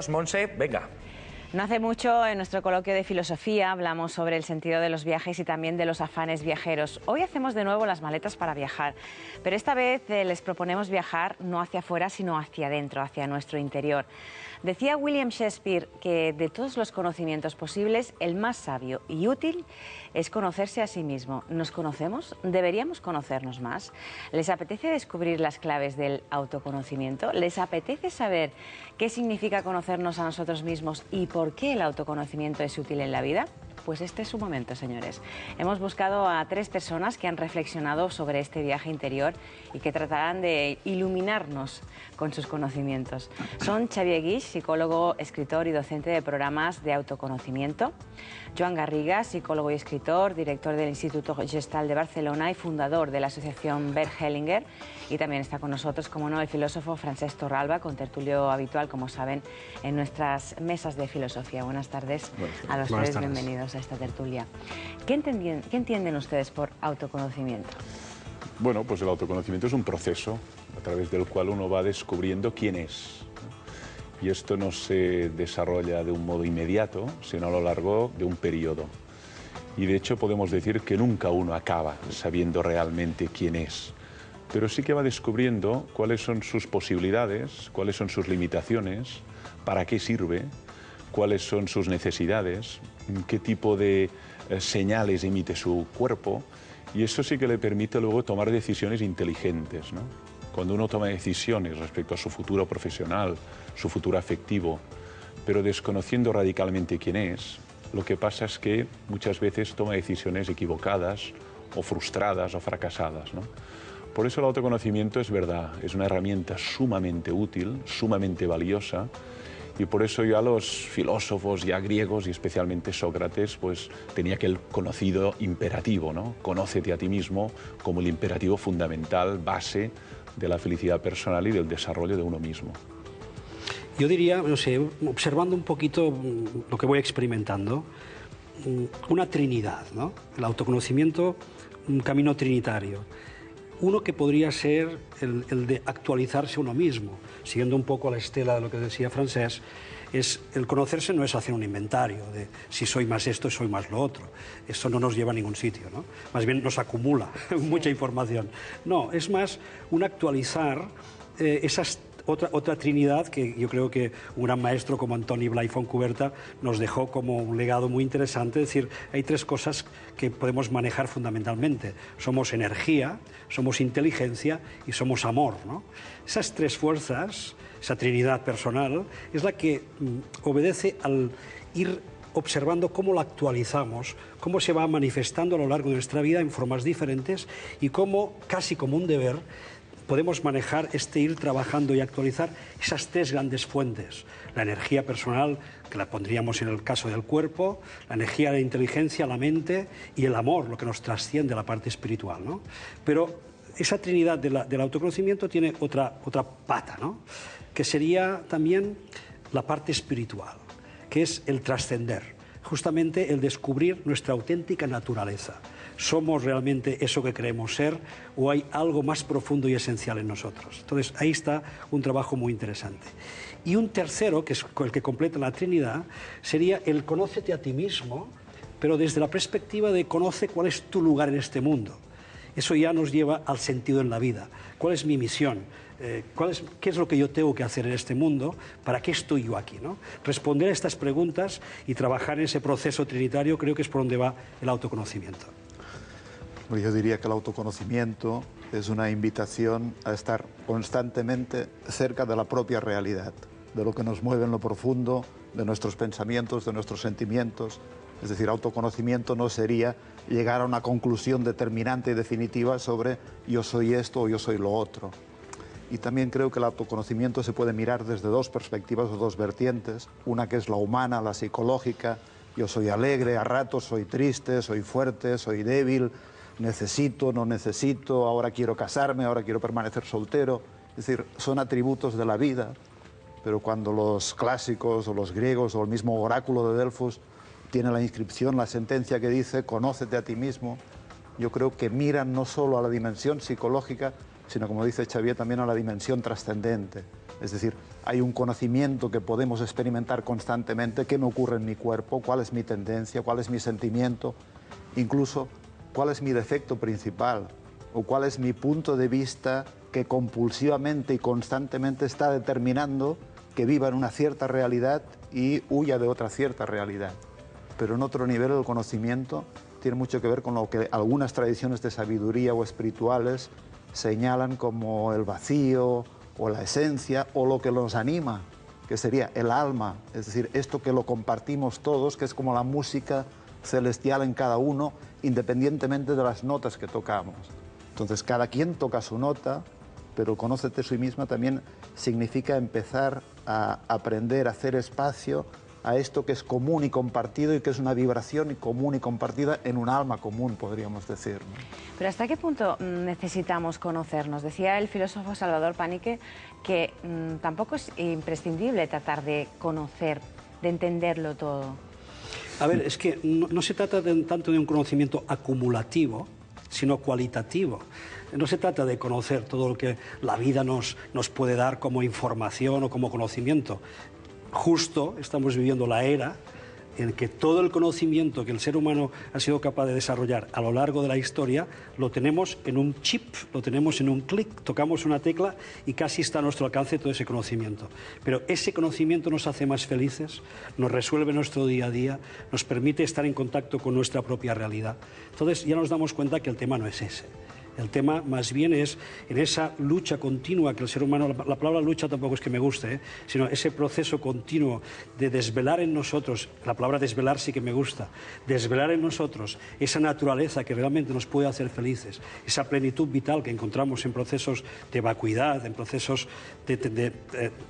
Monse, venga. No hace mucho, en nuestro coloquio de filosofía, hablamos sobre el sentido de los viajes y también de los afanes viajeros. Hoy hacemos de nuevo las maletas para viajar, pero esta vez les proponemos viajar no hacia afuera, sino hacia adentro, hacia nuestro interior. Decía William Shakespeare que de todos los conocimientos posibles, el más sabio y útil es conocerse a sí mismo. ¿Nos conocemos? ¿Deberíamos conocernos más? ¿Les apetece descubrir las claves del autoconocimiento? ¿Les apetece saber qué significa conocernos a nosotros mismos y por qué el autoconocimiento es útil en la vida? Pues este es su momento, señores. Hemos buscado a 3 personas que han reflexionado sobre este viaje interior y que tratarán de iluminarnos con sus conocimientos. Son Xavier Guix, psicólogo, escritor y docente de programas de autoconocimiento. Joan Garriga, psicólogo y escritor, director del Instituto Gestalt de Barcelona y fundador de la asociación Bert Hellinger. Y también está con nosotros, como no, el filósofo Francesc Torralba, contertulio habitual, como saben, en nuestras mesas de filosofía. Buenas tardes a los tres, bienvenidos a esta tertulia. ¿Qué entienden ustedes por autoconocimiento? Bueno, pues el autoconocimiento es un proceso a través del cual uno va descubriendo quién es. Y esto no se desarrolla de un modo inmediato, sino a lo largo de un periodo. Y de hecho podemos decir que nunca uno acaba sabiendo realmente quién es. Pero sí que va descubriendo cuáles son sus posibilidades, cuáles son sus limitaciones, para qué sirve, cuáles son sus necesidades, qué tipo de señales emite su cuerpo. Y eso sí que le permite luego tomar decisiones inteligentes, ¿no? Cuando uno toma decisiones respecto a su futuro profesional, su futuro afectivo, pero desconociendo radicalmente quién es, lo que pasa es que muchas veces toma decisiones equivocadas o frustradas o fracasadas, ¿no? Por eso el autoconocimiento es verdad, es una herramienta sumamente útil, sumamente valiosa, y por eso ya los filósofos ya griegos y especialmente Sócrates pues tenía aquel conocido imperativo, ¿no? Conócete a ti mismo como el imperativo fundamental, base de la felicidad personal y del desarrollo de uno mismo. Yo diría, no sé, observando un poquito lo que voy experimentando, una trinidad, ¿no? El autoconocimiento, un camino trinitario. Uno que podría ser el de actualizarse uno mismo, siguiendo un poco a la estela de lo que decía Francesc, es el conocerse no es hacer un inventario de si soy más esto, soy más lo otro. Eso no nos lleva a ningún sitio, ¿no? Más bien nos acumula mucha información. No, es más un actualizar esas otra trinidad que yo creo que un gran maestro como Antoni Blai Fontcuberta nos dejó como un legado muy interesante. Es decir, hay 3 cosas que podemos manejar fundamentalmente. Somos energía, somos inteligencia y somos amor, ¿no? Esas 3 fuerzas, esa trinidad personal, es la que obedece al ir observando cómo la actualizamos, cómo se va manifestando a lo largo de nuestra vida en formas diferentes y cómo, casi como un deber, podemos manejar ir trabajando y actualizar esas 3 grandes fuentes. La energía personal, que la pondríamos en el caso del cuerpo, la energía de la inteligencia, la mente, y el amor, lo que nos trasciende, la parte espiritual, ¿no? Pero esa trinidad del autoconocimiento tiene otra pata, ¿no? Que sería también la parte espiritual, que es el trascender, justamente el descubrir nuestra auténtica naturaleza. ¿Somos realmente eso que creemos ser o hay algo más profundo y esencial en nosotros? Entonces, ahí está un trabajo muy interesante. Y un tercero, que es el que completa la Trinidad, sería el conócete a ti mismo, pero desde la perspectiva de conoce cuál es tu lugar en este mundo. Eso ya nos lleva al sentido en la vida. ¿Cuál es mi misión? ¿Qué es lo que yo tengo que hacer en este mundo? ¿Para qué estoy yo aquí, ¿no? Responder a estas preguntas y trabajar en ese proceso trinitario creo que es por donde va el autoconocimiento. Yo diría que el autoconocimiento es una invitación a estar constantemente cerca de la propia realidad, de lo que nos mueve en lo profundo, de nuestros pensamientos, de nuestros sentimientos. Es decir, autoconocimiento no sería llegar a una conclusión determinante y definitiva sobre yo soy esto o yo soy lo otro. Y también creo que el autoconocimiento se puede mirar desde 2 perspectivas o 2 vertientes. Una que es la humana, la psicológica. Yo soy alegre, a ratos soy triste, soy fuerte, soy débil, necesito, no necesito, ahora quiero casarme, ahora quiero permanecer soltero. Es decir, son atributos de la vida, pero cuando los clásicos o los griegos o el mismo oráculo de Delfos tiene la inscripción, la sentencia que dice conócete a ti mismo, yo creo que miran no solo a la dimensión psicológica, sino, como dice Xavier, también a la dimensión trascendente. Es decir, hay un conocimiento que podemos experimentar constantemente, qué me ocurre en mi cuerpo, cuál es mi tendencia, cuál es mi sentimiento, incluso cuál es mi defecto principal o cuál es mi punto de vista que compulsivamente y constantemente está determinando que viva en una cierta realidad y huya de otra cierta realidad. Pero en otro nivel el conocimiento tiene mucho que ver con lo que algunas tradiciones de sabiduría o espirituales señalan como el vacío o la esencia o lo que nos anima, que sería el alma, es decir, esto que lo compartimos todos, que es como la música celestial en cada uno, independientemente de las notas que tocamos. Entonces, cada quien toca su nota, pero conócete a sí misma también significa empezar a aprender a hacer espacio a esto que es común y compartido y que es una vibración común y compartida en un alma común, podríamos decir, ¿no? Pero ¿hasta qué punto necesitamos conocernos? Decía el filósofo Salvador Panique que tampoco es imprescindible tratar de conocer, de entenderlo todo. A ver, es que no se trata tanto de un conocimiento acumulativo, sino cualitativo. No se trata de conocer todo lo que la vida nos puede dar como información o como conocimiento. Justo estamos viviendo la era en que todo el conocimiento que el ser humano ha sido capaz de desarrollar a lo largo de la historia lo tenemos en un chip, lo tenemos en un clic, tocamos una tecla y casi está a nuestro alcance todo ese conocimiento. Pero ese conocimiento nos hace más felices, nos resuelve nuestro día a día, nos permite estar en contacto con nuestra propia realidad. Entonces ya nos damos cuenta que el tema no es ese. El tema más bien es en esa lucha continua que el ser humano, la palabra lucha tampoco es que me guste, sino ese proceso continuo de desvelar en nosotros, la palabra desvelar sí que me gusta, desvelar en nosotros esa naturaleza que realmente nos puede hacer felices, esa plenitud vital que encontramos en procesos de vacuidad, en procesos de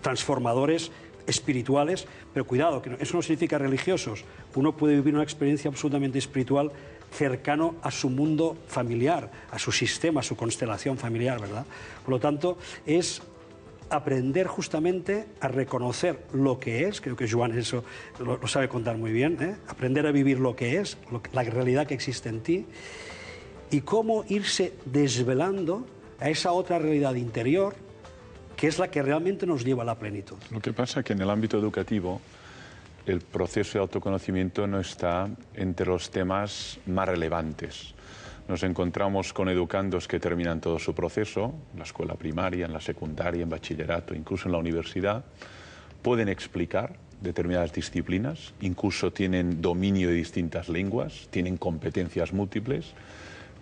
transformadores espirituales, pero cuidado, que eso no significa religiosos. Uno puede vivir una experiencia absolutamente espiritual cercano a su mundo familiar, a su sistema, a su constelación familiar, ¿verdad? Por lo tanto, es aprender justamente a reconocer lo que es, creo que Joan eso lo sabe contar muy bien, ¿eh? Aprender a vivir lo que es, la realidad que existe en ti, y cómo irse desvelando a esa otra realidad interior, que es la que realmente nos lleva a la plenitud. Lo que pasa es que en el ámbito educativo el proceso de autoconocimiento no está entre los temas más relevantes. Nos encontramos con educandos que terminan todo su proceso, en la escuela primaria, en la secundaria, en bachillerato, incluso en la universidad. Pueden explicar determinadas disciplinas, incluso tienen dominio de distintas lenguas, tienen competencias múltiples,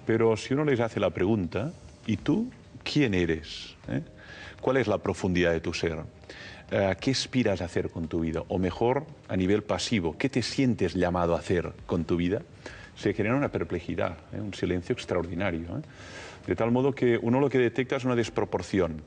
pero si uno les hace la pregunta, ¿y tú quién eres? ¿Cuál es la profundidad de tu ser? ¿Qué aspiras a hacer con tu vida? O mejor, a nivel pasivo, ¿qué te sientes llamado a hacer con tu vida? Se genera una perplejidad, un silencio extraordinario. De tal modo que uno lo que detecta es una desproporción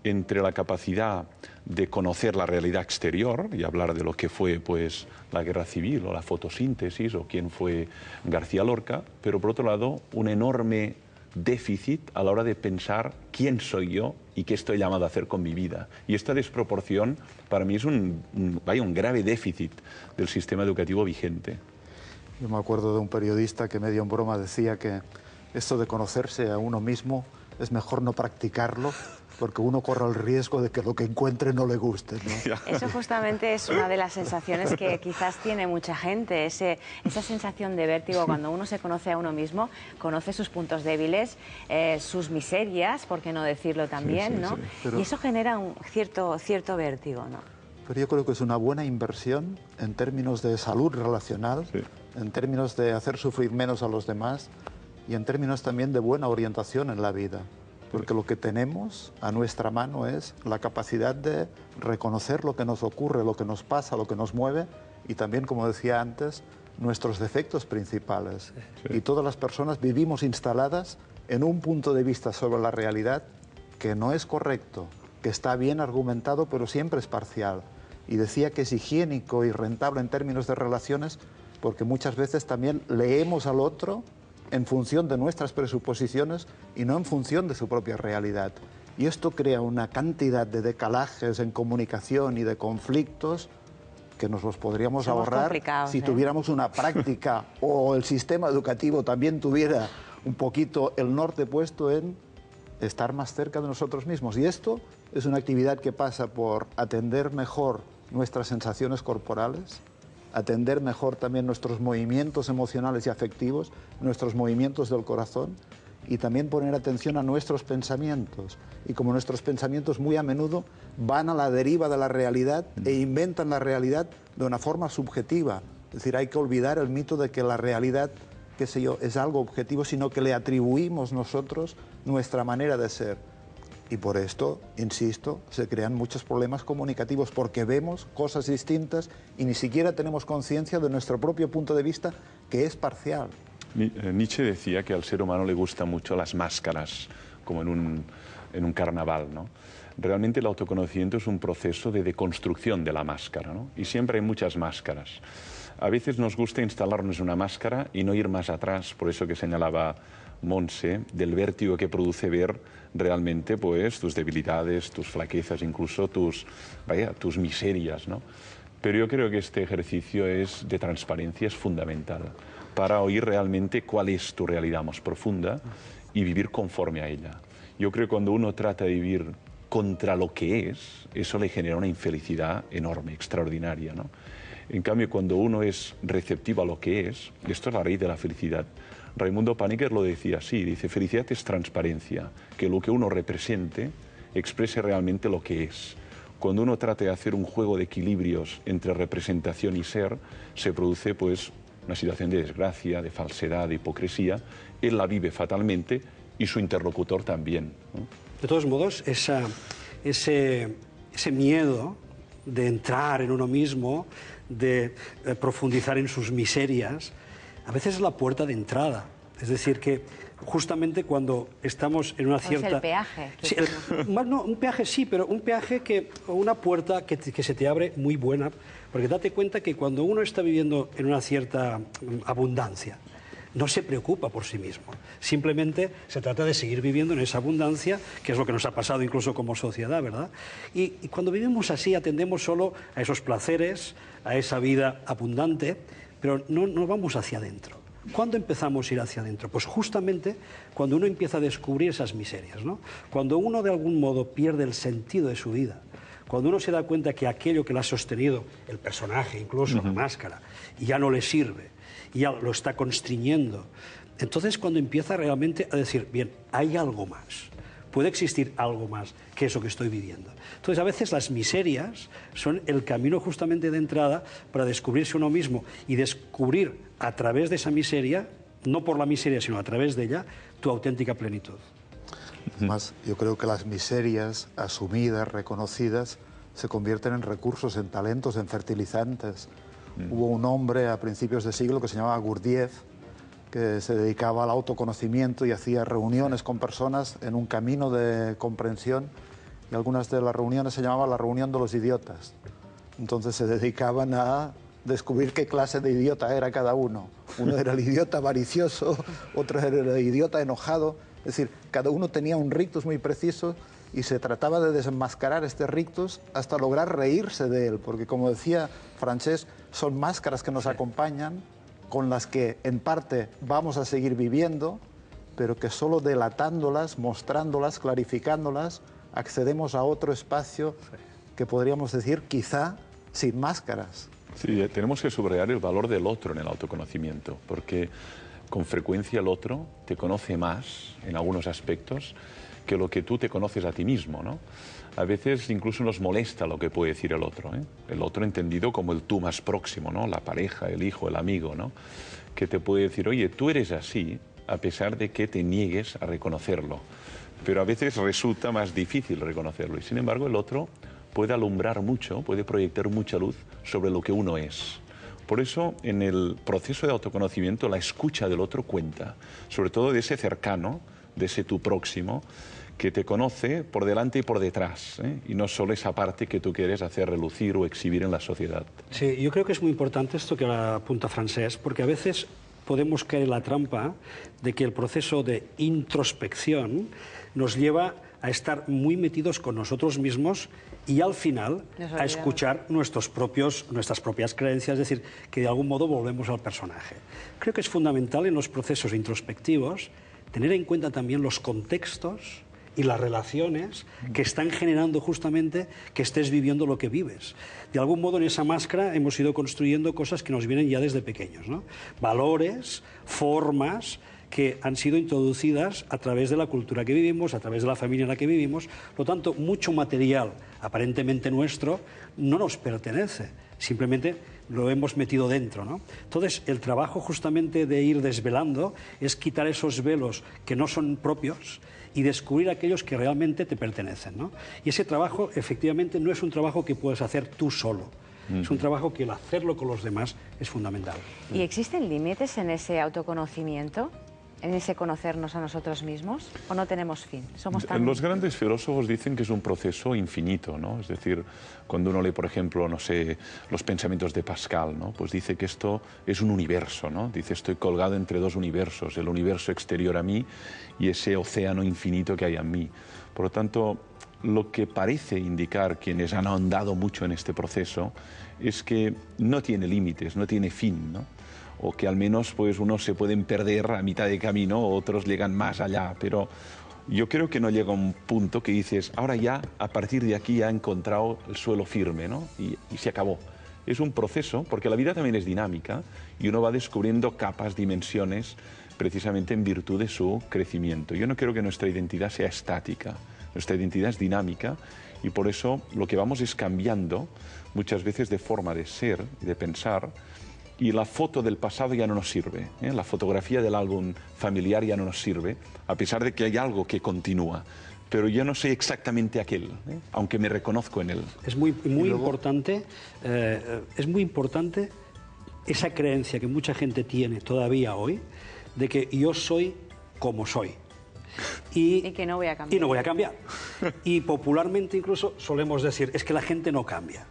entre la capacidad de conocer la realidad exterior y hablar de lo que fue pues, la guerra civil o la fotosíntesis o quién fue García Lorca, pero por otro lado un enorme déficit a la hora de pensar quién soy yo y qué estoy llamado a hacer con mi vida. Y esta desproporción para mí es un grave déficit del sistema educativo vigente. Yo me acuerdo de un periodista que medio en broma decía que esto de conocerse a uno mismo es mejor no practicarlo porque uno corre el riesgo de que lo que encuentre no le guste, ¿no? Eso justamente es una de las sensaciones que quizás tiene mucha gente, esa sensación de vértigo cuando uno se conoce a uno mismo, conoce sus puntos débiles, sus miserias, por qué no decirlo también, ¿no? Sí. Pero, y eso genera un cierto vértigo, ¿no? Pero yo creo que es una buena inversión en términos de salud relacional, sí, en términos de hacer sufrir menos a los demás y en términos también de buena orientación en la vida. Porque lo que tenemos a nuestra mano es la capacidad de reconocer lo que nos ocurre, lo que nos pasa, lo que nos mueve y también, como decía antes, nuestros defectos principales. Sí. Y todas las personas vivimos instaladas en un punto de vista sobre la realidad que no es correcto, que está bien argumentado, pero siempre es parcial. Y decía que es higiénico y rentable en términos de relaciones porque muchas veces también leemos al otro en función de nuestras presuposiciones y no en función de su propia realidad. Y esto crea una cantidad de decalajes en comunicación y de conflictos que nos los podríamos ahorrar si tuviéramos una práctica o el sistema educativo también tuviera un poquito el norte puesto en estar más cerca de nosotros mismos. Y esto es una actividad que pasa por atender mejor nuestras sensaciones corporales, atender mejor también nuestros movimientos emocionales y afectivos, nuestros movimientos del corazón, y también poner atención a nuestros pensamientos. Y como nuestros pensamientos muy a menudo van a la deriva de la realidad e inventan la realidad de una forma subjetiva. Es decir, hay que olvidar el mito de que la realidad, qué sé yo, es algo objetivo, sino que le atribuimos nosotros nuestra manera de ser. Y por esto, insisto, se crean muchos problemas comunicativos porque vemos cosas distintas y ni siquiera tenemos conciencia de nuestro propio punto de vista, que es parcial. Nietzsche decía que al ser humano le gustan mucho las máscaras, como en un carnaval, ¿no? Realmente el autoconocimiento es un proceso de deconstrucción de la máscara, ¿no? Y siempre hay muchas máscaras. A veces nos gusta instalarnos una máscara y no ir más atrás, por eso que señalaba Montse, del vértigo que produce ver realmente pues, tus debilidades, tus flaquezas, incluso tus miserias, ¿no? Pero yo creo que este ejercicio de transparencia es fundamental para oír realmente cuál es tu realidad más profunda y vivir conforme a ella. Yo creo que cuando uno trata de vivir contra lo que es, eso le genera una infelicidad enorme, extraordinaria, ¿no? En cambio, cuando uno es receptivo a lo que es, esto es la raíz de la felicidad. Raimundo Paniker lo decía así, dice, felicidad es transparencia, que lo que uno represente exprese realmente lo que es. Cuando uno trata de hacer un juego de equilibrios entre representación y ser, se produce pues una situación de desgracia, de falsedad, de hipocresía. Él la vive fatalmente y su interlocutor también, ¿no? De todos modos, ese miedo de entrar en uno mismo, de profundizar en sus miserias, a veces es la puerta de entrada. Es decir, que justamente cuando estamos en una cierta... Es el peaje. Sí, no, un peaje sí, pero un peaje o una puerta que se te abre muy buena, porque date cuenta que cuando uno está viviendo en una cierta abundancia, no se preocupa por sí mismo. Simplemente se trata de seguir viviendo en esa abundancia, que es lo que nos ha pasado incluso como sociedad, ¿verdad? Y cuando vivimos así atendemos solo a esos placeres, a esa vida abundante, pero no vamos hacia adentro. ¿Cuándo empezamos a ir hacia adentro? Pues justamente cuando uno empieza a descubrir esas miserias, ¿no? Cuando uno de algún modo pierde el sentido de su vida, cuando uno se da cuenta que aquello que le ha sostenido, el personaje, incluso la máscara, ya no le sirve, ya lo está constriñendo, entonces cuando empieza realmente a decir, bien, hay algo más, puede existir algo más que eso que estoy viviendo. Entonces a veces las miserias son el camino justamente de entrada para descubrirse uno mismo y descubrir a través de esa miseria, no por la miseria sino a través de ella, tu auténtica plenitud. Además, yo creo que las miserias asumidas, reconocidas, se convierten en recursos, en talentos, en fertilizantes. Hubo un hombre a principios de siglo que se llamaba Gurdjieff, que se dedicaba al autoconocimiento y hacía reuniones con personas en un camino de comprensión, y algunas de las reuniones se llamaban la reunión de los idiotas. Entonces se dedicaban a descubrir qué clase de idiota era cada uno. Uno era el idiota avaricioso, otro era el idiota enojado. Es decir, cada uno tenía un rictus muy preciso y se trataba de desenmascarar este rictus hasta lograr reírse de él, porque como decía Francesc, son máscaras que nos acompañan, con las que en parte vamos a seguir viviendo, pero que solo delatándolas, mostrándolas, clarificándolas, accedemos a otro espacio que podríamos decir quizá sin máscaras. Sí, tenemos que subrayar el valor del otro en el autoconocimiento, porque con frecuencia el otro te conoce más en algunos aspectos que lo que tú te conoces a ti mismo, ¿no? A veces incluso nos molesta lo que puede decir el otro, ¿eh? El otro entendido como el tú más próximo, ¿no? La pareja, el hijo, el amigo, ¿no? Que te puede decir, oye, tú eres así, a pesar de que te niegues a reconocerlo. Pero a veces resulta más difícil reconocerlo y sin embargo el otro puede alumbrar mucho, puede proyectar mucha luz sobre lo que uno es. Por eso, en el proceso de autoconocimiento, la escucha del otro cuenta, sobre todo de ese cercano, de ese tu próximo, que te conoce por delante y por detrás, ¿eh? Y no solo esa parte que tú quieres hacer relucir o exhibir en la sociedad. Sí, yo creo que es muy importante esto que apunta Francesc, porque a veces podemos caer en la trampa de que el proceso de introspección nos lleva a estar muy metidos con nosotros mismos y al final a escuchar nuestras propias creencias, es decir, que de algún modo volvemos al personaje. Creo que es fundamental en los procesos introspectivos tener en cuenta también los contextos y las relaciones que están generando justamente que estés viviendo lo que vives. De algún modo en esa máscara hemos ido construyendo cosas que nos vienen ya desde pequeños, ¿no? Valores, formas que han sido introducidas a través de la cultura que vivimos, a través de la familia en la que vivimos. Por lo tanto, mucho material aparentemente nuestro no nos pertenece, simplemente lo hemos metido dentro, ¿no? Entonces, el trabajo justamente de ir desvelando es quitar esos velos que no son propios y descubrir aquellos que realmente te pertenecen, ¿no? Y ese trabajo, efectivamente, no es un trabajo que puedes hacer tú solo. Es un trabajo que el hacerlo con los demás es fundamental. ¿Y existen límites en ese autoconocimiento? ¿En ese conocernos a nosotros mismos? ¿O no tenemos fin? ¿Somos tan... Los grandes filósofos dicen que es un proceso infinito, ¿no? Es decir, cuando uno lee, por ejemplo, no sé, los pensamientos de Pascal, ¿no? Pues dice que esto es un universo, ¿no? Dice, estoy colgado entre dos universos, el universo exterior a mí y ese océano infinito que hay en mí. Por lo tanto, lo que parece indicar quienes han ahondado mucho en este proceso es que no tiene límites, no tiene fin, ¿no? O que al menos pues unos se pueden perder a mitad de camino, otros llegan más allá, pero yo creo que no llega a un punto que dices, ahora ya, a partir de aquí ya he encontrado el suelo firme, ¿no? Y se acabó. Es un proceso, porque la vida también es dinámica y uno va descubriendo capas, dimensiones, precisamente en virtud de su crecimiento. Yo no creo que nuestra identidad sea estática, nuestra identidad es dinámica y por eso lo que vamos es cambiando muchas veces de forma de ser y de pensar. Y la foto del pasado ya no nos sirve, ¿eh? La fotografía del álbum familiar ya no nos sirve, a pesar de que hay algo que continúa. Pero yo no soy exactamente aquel, ¿eh? Aunque me reconozco en él. Es muy importante esa creencia que mucha gente tiene todavía hoy, de que yo soy como soy. Y que no voy a cambiar. Y no voy a cambiar. Y popularmente incluso solemos decir, es que la gente no cambia.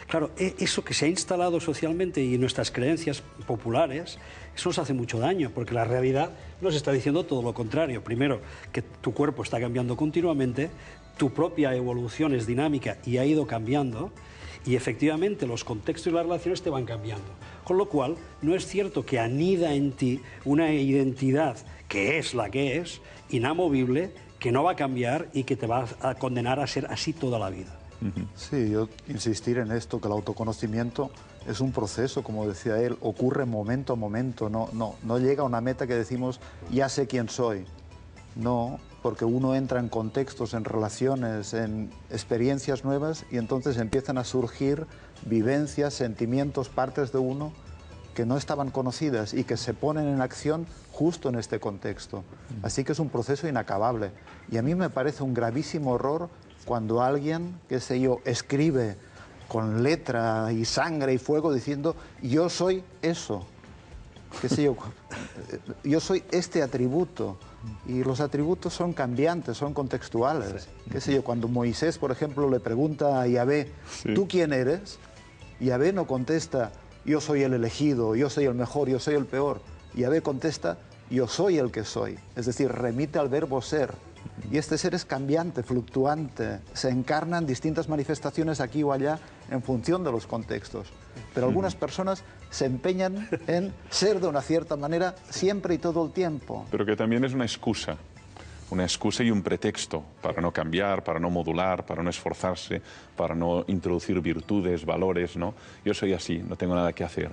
Claro, eso que se ha instalado socialmente y en nuestras creencias populares, eso nos hace mucho daño, porque la realidad nos está diciendo todo lo contrario. Primero, que tu cuerpo está cambiando continuamente, tu propia evolución es dinámica y ha ido cambiando, y efectivamente los contextos y las relaciones te van cambiando. Con lo cual, no es cierto que anida en ti una identidad que es la que es, inamovible, que no va a cambiar y que te va a condenar a ser así toda la vida. Sí, yo insistir en esto, que el autoconocimiento es un proceso, como decía él, ocurre momento a momento, no llega a una meta que decimos, ya sé quién soy. No, porque uno entra en contextos, en relaciones, en experiencias nuevas y entonces empiezan a surgir vivencias, sentimientos, partes de uno que no estaban conocidas y que se ponen en acción justo en este contexto. Así que es un proceso inacabable. Y a mí me parece un gravísimo error cuando alguien, qué sé yo, escribe con letra y sangre y fuego diciendo yo soy eso, qué sé yo soy este atributo. Y los atributos son cambiantes, son contextuales. Sí. Qué sé yo, cuando Moisés, por ejemplo, le pregunta a Yahvé, ¿tú quién eres? Yahvé no contesta, yo soy el elegido, yo soy el mejor, yo soy el peor. Yahvé contesta, yo soy el que soy. Es decir, remite al verbo ser. Y este ser es cambiante, fluctuante, se encarnan distintas manifestaciones aquí o allá en función de los contextos. Pero algunas personas se empeñan en ser de una cierta manera siempre y todo el tiempo. Pero que también es una excusa y un pretexto para no cambiar, para no modular, para no esforzarse, para no introducir virtudes, valores, ¿no? Yo soy así, no tengo nada que hacer.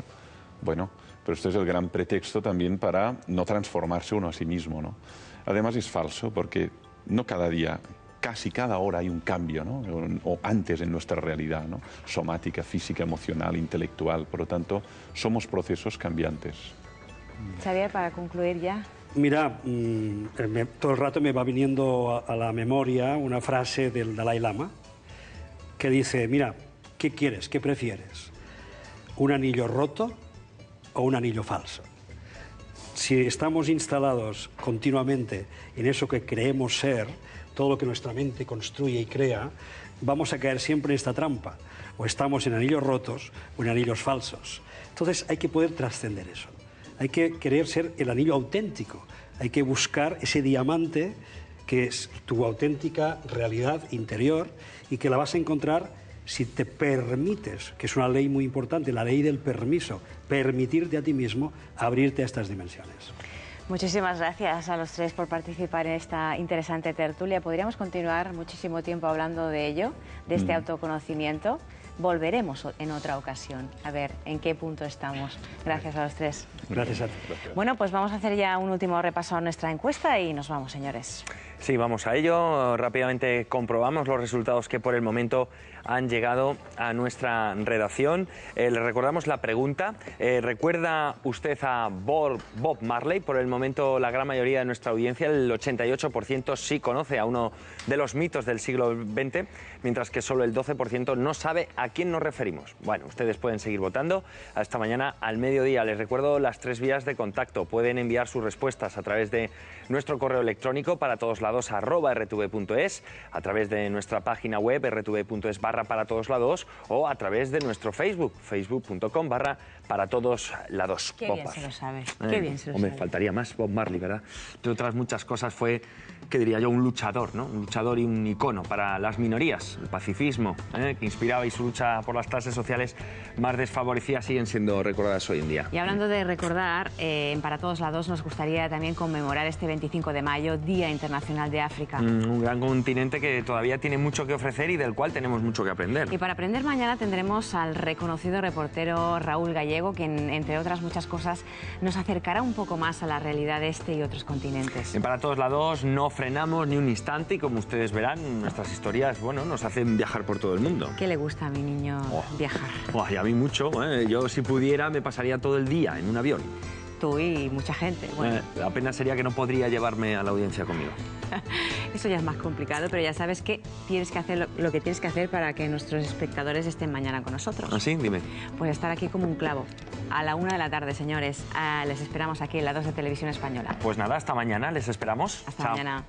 Bueno, pero esto es el gran pretexto también para no transformarse uno a sí mismo, ¿no? Además es falso porque no cada día, casi cada hora hay un cambio, ¿no? O antes en nuestra realidad, ¿no? Somática, física, emocional, intelectual. Por lo tanto, somos procesos cambiantes. Xavier, para concluir ya. Mira, todo el rato me va viniendo a la memoria una frase del Dalai Lama que dice, mira, ¿qué quieres? ¿Qué prefieres? ¿Un anillo roto o un anillo falso? Si estamos instalados continuamente en eso que creemos ser, todo lo que nuestra mente construye y crea, vamos a caer siempre en esta trampa. O estamos en anillos rotos o en anillos falsos. Entonces hay que poder trascender eso. Hay que querer ser el anillo auténtico. Hay que buscar ese diamante que es tu auténtica realidad interior y que la vas a encontrar si te permites, que es una ley muy importante, la ley del permiso, permitirte a ti mismo abrirte a estas dimensiones. Muchísimas gracias a los tres por participar en esta interesante tertulia. Podríamos continuar muchísimo tiempo hablando de ello, de este autoconocimiento. Volveremos en otra ocasión a ver en qué punto estamos. Gracias a los tres. Gracias a ti. Bueno, pues vamos a hacer ya un último repaso a nuestra encuesta y nos vamos, señores. Sí, vamos a ello. Rápidamente comprobamos los resultados que por el momento han llegado a nuestra redacción. Le recordamos la pregunta. ¿Recuerda usted a Bob Marley? Por el momento la gran mayoría de nuestra audiencia, el 88%, sí conoce a uno de los mitos del siglo XX, mientras que solo el 12% no sabe a quién nos referimos. Bueno, ustedes pueden seguir votando hasta mañana al mediodía. Les recuerdo las 3 vías de contacto. Pueden enviar sus respuestas a través de nuestro correo electrónico paratodoslados@rtv.es, a través de nuestra página web rtv.es/paratodoslados o a través de nuestro Facebook, facebook.com/paratodoslados. Qué bien se lo sabe, qué bien se lo sabe. Faltaría más Bob Marley, ¿verdad? Entre otras muchas cosas fue, que diría yo, un luchador, ¿no? Un luchador y un icono para las minorías, el pacifismo, que inspiraba, y su lucha por las clases sociales más desfavorecidas siguen siendo recordadas hoy en día. Y hablando de recordar, en Para Todos Lados nos gustaría también conmemorar este 25 de mayo, Día Internacional de África. Un gran continente que todavía tiene mucho que ofrecer y del cual tenemos mucho que aprender. Y para aprender mañana tendremos al reconocido reportero Raúl Gallego, quien, entre otras muchas cosas, nos acercará un poco más a la realidad de este y otros continentes. En Para Todos Lados no frenamos ni un instante y, como ustedes verán, nuestras historias, bueno, nos hacen viajar por todo el mundo. ¿Qué le gusta a mi niño viajar? Y a mí mucho. Yo, si pudiera, me pasaría todo el día en un avión. Tú y mucha gente. Bueno. La pena sería que no podría llevarme a la audiencia conmigo. Eso ya es más complicado, pero ya sabes que tienes que hacer lo que tienes que hacer para que nuestros espectadores estén mañana con nosotros. ¿Ah, sí? Dime. Pues estar aquí como un clavo. A la 1 de la tarde, señores. Les esperamos aquí en la 2 de Televisión Española. Pues nada, hasta mañana. Les esperamos. Hasta mañana.